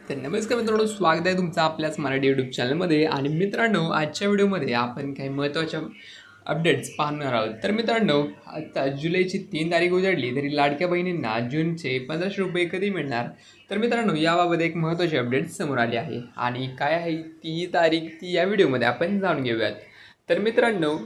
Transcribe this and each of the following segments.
तर नमस्कार मित्रांनो, स्वागत आहे तुमचं आपल्याच मराठी यूट्यूब चॅनलमध्ये. आणि मित्रांनो, आजच्या व्हिडिओमध्ये आपण काही महत्त्वाच्या अपडेट्स पाहणार आहोत. तर मित्रांनो, आता जुलैची 3 तारीख उजाडली तरी लाडक्या बहिणींना जूनचे 1500 रुपये कधी मिळणार? तर मित्रांनो, याबाबत एक महत्त्वाची अपडेट समोर आली आहे आणि काय आहे ती तारीख ती या व्हिडिओमध्ये आपण जाणून घेऊयात. तर मित्रांनो,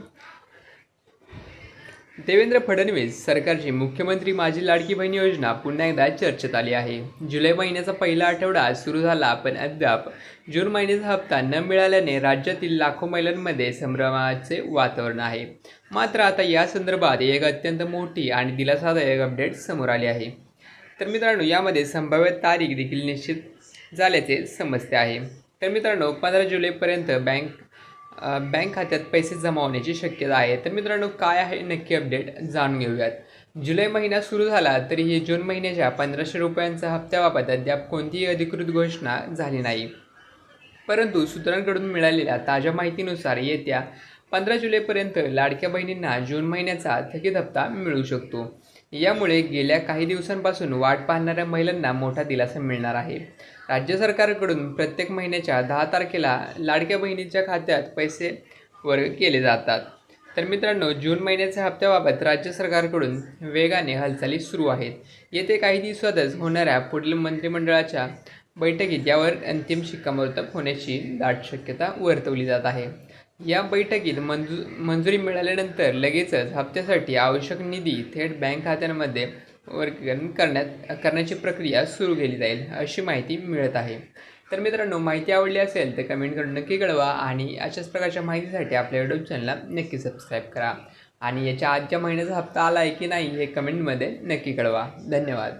देवेंद्र फडणवीस सरकारची मुख्यमंत्री माझी लाडकी बहीण योजना पुन्हा एकदा चर्चेत आली आहे. जुलै महिन्याचा पहिला आठवडा सुरू झाला, पण अद्याप जून महिन्याचा हप्ता न मिळाल्याने राज्यातील लाखो महिलांमध्ये संभ्रमाचे वातावरण आहे. मात्र आता या संदर्भात एक अत्यंत मोठी आणि दिलासादायक अपडेट समोर आली आहे. तर मित्रांनो, यामध्ये संभाव्य तारीख देखील निश्चित झाल्याचे समजते आहे. तर मित्रांनो, 15 जुलैपर्यंत बँक खात्यात पैसे जमा होण्याची शक्यता आहे. तर मित्रांनो, काय आहे नक्की अपडेट जाणून घेऊयात. जुलै महिना सुरू झाला तरीही जून महिन्याच्या 1500 रुपयांचा हप्त्याबाबत अद्याप कोणतीही अधिकृत घोषणा झाली नाही. परंतु सूत्रांकडून मिळालेल्या ताज्या माहितीनुसार येत्या 15 जुलैपर्यंत लाडक्या बहिणींना जून महिन्याचा थकीत हप्ता मिळू शकतो. यामुळे गेल्या काही दिवसांपासून वाट पाहणाऱ्या महिलांना मोठा दिलासा मिळणार आहे. राज्य सरकारकडून प्रत्येक महिन्याच्या 10 तारखेला लाडक्या बहिणीच्या खात्यात पैसे वर्ग केले जातात. तर मित्रांनो, जून महिन्याच्या हप्त्याबाबत राज्य सरकारकडून वेगाने हालचाली सुरू आहेत. येथे काही दिवसातच होणाऱ्या पुढील मंत्रिमंडळाच्या बैठकीत यावर अंतिम शिक्कामोर्तब होण्याची दाट शक्यता वर्तवली जात आहे. या बैठकीत मंजुरी मिळाल्यानंतर लगेचच हप्त्यासाठी आवश्यक निधी थेट बँक खात्यांमध्ये वर्गीकरण करण्याची प्रक्रिया सुरू केली जाईल, अशी माहिती मिळत आहे. तर मित्रांनो, माहिती आवडली असेल तर कमेंट करून नक्की कळवा आणि अशाच प्रकारच्या माहितीसाठी आपल्या यूट्यूब चॅनलला नक्की सबस्क्राईब करा. आणि याच्या आजच्या महिन्याचा हप्ता आला आहे की नाही हे कमेंटमध्ये नक्की कळवा. धन्यवाद.